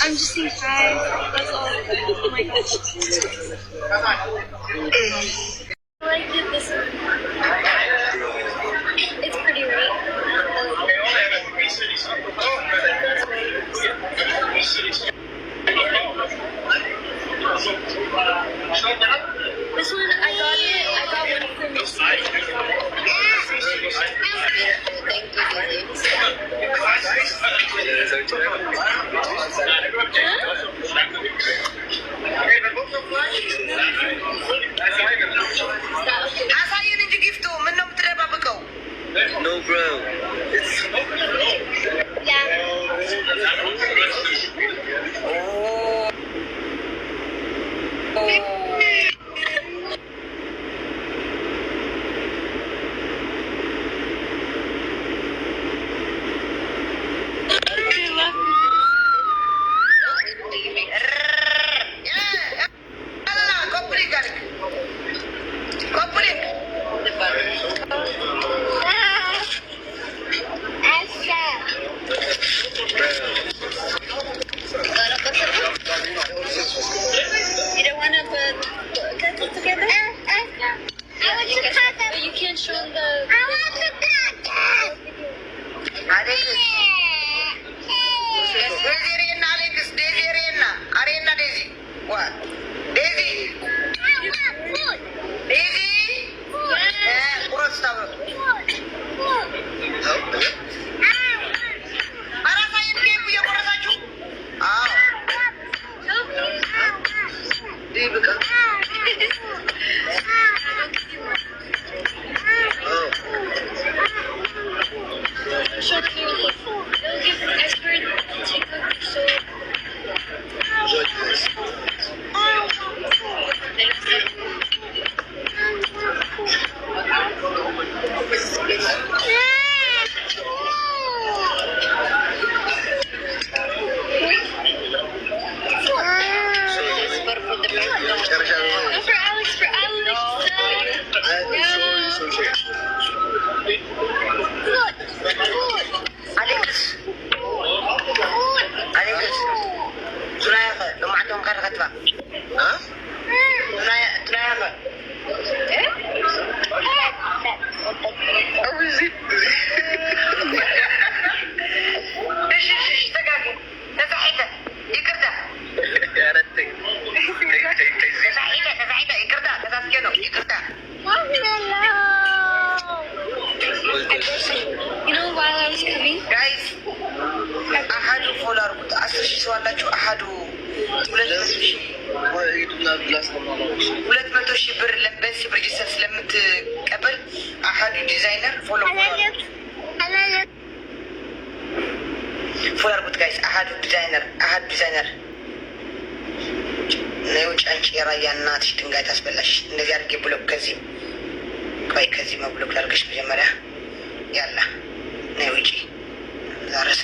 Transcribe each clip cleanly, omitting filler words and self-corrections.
I'm just saying hi. That's all. Oh my gosh. I like this one. It's pretty, right? This one, I got one from this one. No, bro. It's... Yeah. You don't want to put it together? But you can't show them the... I want to What? Daisy? Daisy? Kurus tahu. Para saya dia punya kurus aja. Di buka. ሁለት መቶ ሺህ ብር በዚህ ሬጅስተር ስለምትቀበል አሀዱ ዲዛይነር ፎሎ አድርጉት ጋይስ። አሀዱ ዲዛይነር ነይ ውጭ አንቺ የራያ እናትሽ ድንጋይ ታስበላሽ። እንደዚህ አድርጌ ብሎክ ከዚህ ቆይ ከዚህ መብሎክ ላድርገሽ መጀመሪያ። ያላ ነይ ውጪ ዛረሰ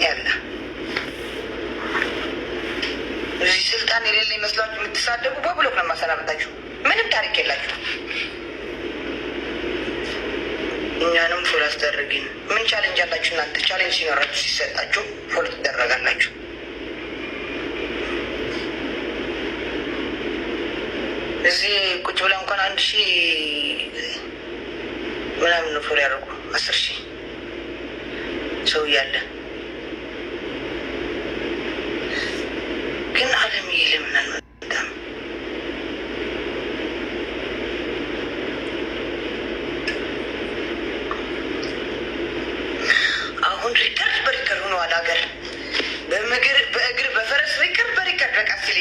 ያላ እዚህ ስልጣን የሌለ ይመስላችሁ የምትሳደቡ በብሎክ ነው የማሰናበታችሁ። ምንም ታሪክ የላችሁ። እኛንም ፎሎ አስደርግን። ምን ቻሌንጅ አላችሁ እናንተ? ቻሌንጅ ሲኖራችሁ ሲሰጣችሁ ፎሎ ትደረጋላችሁ። እዚህ ቁጭ ብላ እንኳን 1000 ምናምን ነው ፎሎ ያደርጉ 10,000 ሰው እያለ ግን አለም ለምን አልመጣም? አሁን ሪከርድ በሪከርድ ሆነዋል ሀገር በእግር በፈረስ ሪከርድ በሪከርድ በቃ ስሌ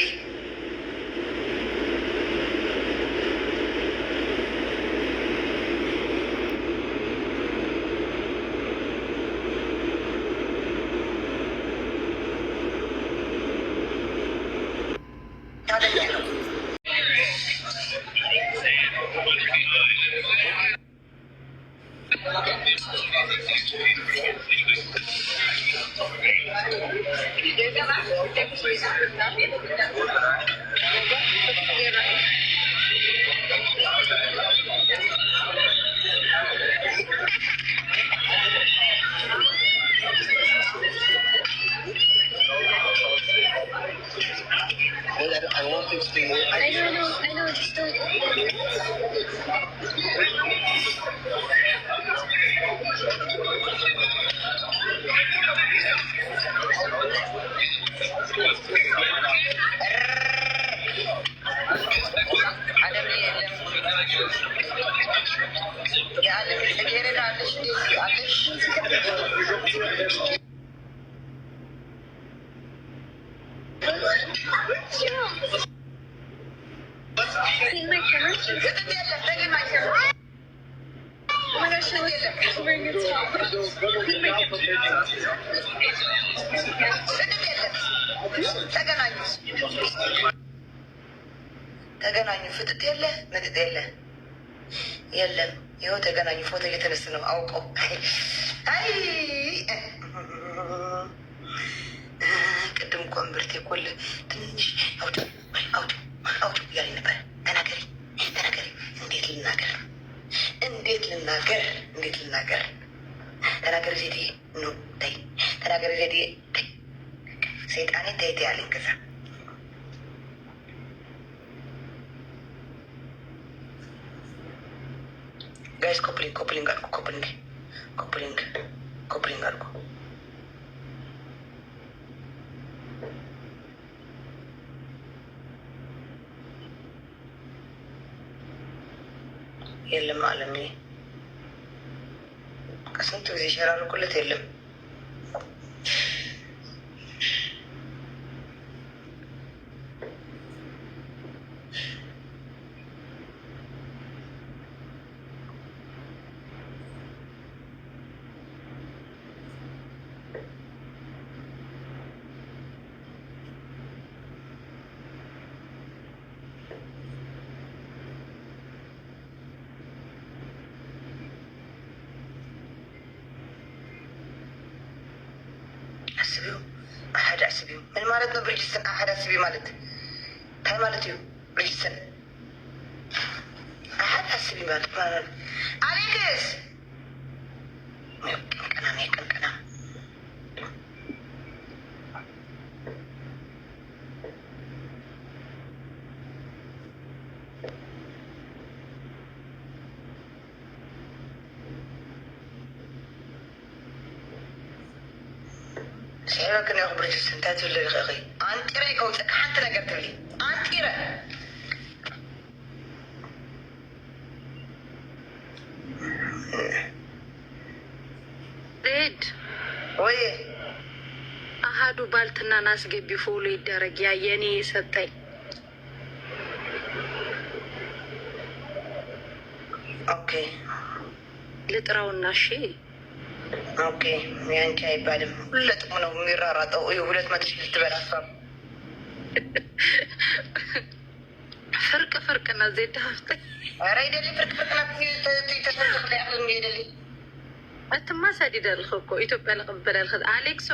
I know. Just don't. Clean my camera. Oh my gosh, no, it's wearing its top. Clean my ተገናኙ። ፍጥጥ የለ ምጥጥ የለ የለም። ይኸው ተገናኙ። ፎቶ እየተነሱ ነው አውቀው። አይ ቅድም እኮ እምብርቴ ኮል ትንሽ አውጭ እያለኝ ነበር። ተናገሪ። እንዴት ልናገር? ተናገሪ ሴትዬ። ኖ ተይ፣ ተናገሪ ሴትዬ። ሰይጣኔ ተይ ያለኝ ከዛ ጋይስ ኮፕሊንግ አድርጉ። ኮፕሊንግ አድርጉ። የለም አለም ከስንቱ ጊዜ ሸራርኩለት የለም። አስቢው ምን ማለት ነው? ብርጅስን አሐድ አስቢ ማለት ታይ ማለት እዩ። ብርጅስን አሐድ አስቢ ማለት አሌክስ ቀንቀና سيبك اني اخبرك السنتات ولا الغي انطيره كوتك حتى نقرت لي انطيره ሬድ ወይ አሃዱ ባልትና ናስገቢ ፎሎ ይደረግ ያ የኔ ሰጠኝ። ኦኬ ልጥራውና እሺ ኦኬ ያንቺ አይባልም። ሁለጥሙ ነው የሚራራጠው። 200 ሺህ ልትበላ ፍርቅና ዜድ ሀፍተ ኧረ ይደሊ ፍርቅና ተሰጥቶ ያህል ይደሊ እትማ ሰዲደል እኮ ኢትዮጵያ ለቀበላል አሌክሶ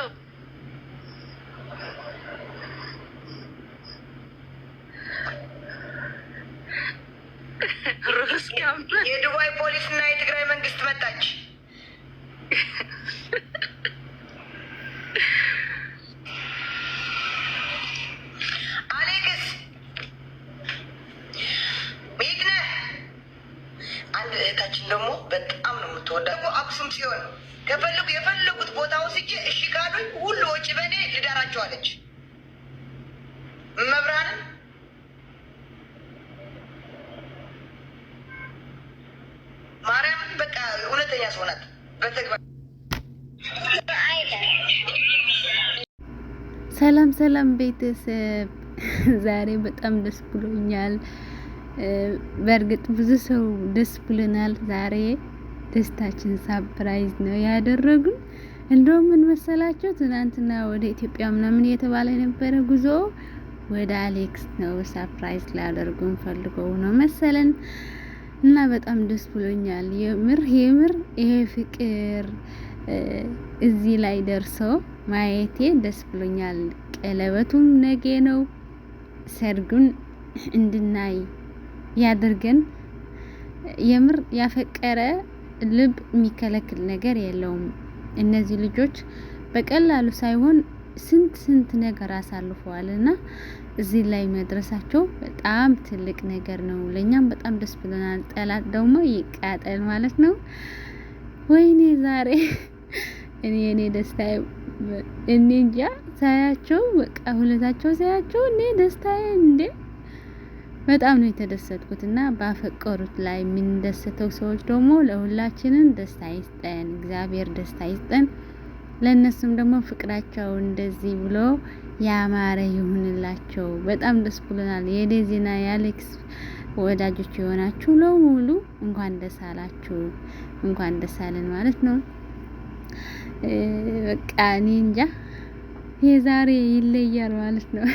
ሩስካም የዱባይ ፖሊስ እና የትግራይ መንግስት መጣች። አሌክስ ሚግነ አንድ እህታችን ደግሞ በጣም ነው የምትወዳው። አክሱም ሲሆን ከፈለጉ የፈለጉት ቦታ ወስጄ እሺ ካሉኝ ሁሉ ወጪ በእኔ ልዳራቸው አለች። መብራንን ማርያምን በቃ እውነተኛ ሰው ናት። በተግባር ሰላም ቤተሰብ፣ ዛሬ በጣም ደስ ብሎኛል። በእርግጥ ብዙ ሰው ደስ ብሎናል። ዛሬ ደስታችን ሳፕራይዝ ነው ያደረጉን። እንደውም ምን መሰላችሁ? ትናንትና ወደ ኢትዮጵያ ምናምን የተባለ የነበረ ጉዞ ወደ አሌክስ ነው ሳፕራይዝ ላደርጉን ፈልገው ነው መሰለን እና በጣም ደስ ብሎኛል። የምር ይሄ ፍቅር እዚህ ላይ ደርሶ ማየቴ ደስ ብሎኛል። ቀለበቱም ነገ ነው። ሰርጉን እንድናይ ያድርገን። የምር ያፈቀረ ልብ የሚከለክል ነገር የለውም። እነዚህ ልጆች በቀላሉ ሳይሆን ስንት ነገር አሳልፈዋል እና እዚህ ላይ መድረሳቸው በጣም ትልቅ ነገር ነው። ለኛም በጣም ደስ ብሎናል። ጠላት ደግሞ ይቃጠል ማለት ነው። ወይኔ ዛሬ እኔ ደስታዬ እኔ እንጃ ሳያቸው በቃ ሁለታቸው ሳያቸው እኔ ደስታዬ እንዴ በጣም ነው የተደሰትኩት እና ባፈቀሩት ላይ የምንደሰተው ሰዎች ደግሞ ለሁላችንን ደስታ ይስጠን፣ እግዚአብሔር ደስታ ይስጠን። ለነሱም ደግሞ ፍቅራቸው እንደዚህ ብሎ ያማረ ይሁንላቸው። በጣም ደስ ብሎናል። የዴዚና የአሌክስ ወዳጆች የሆናችሁ ለሙሉ እንኳን ደስ አላችሁ፣ እንኳን ደስ አለን ማለት ነው። በቃ እኔ እንጃ የዛሬ ይለያል ማለት ነው።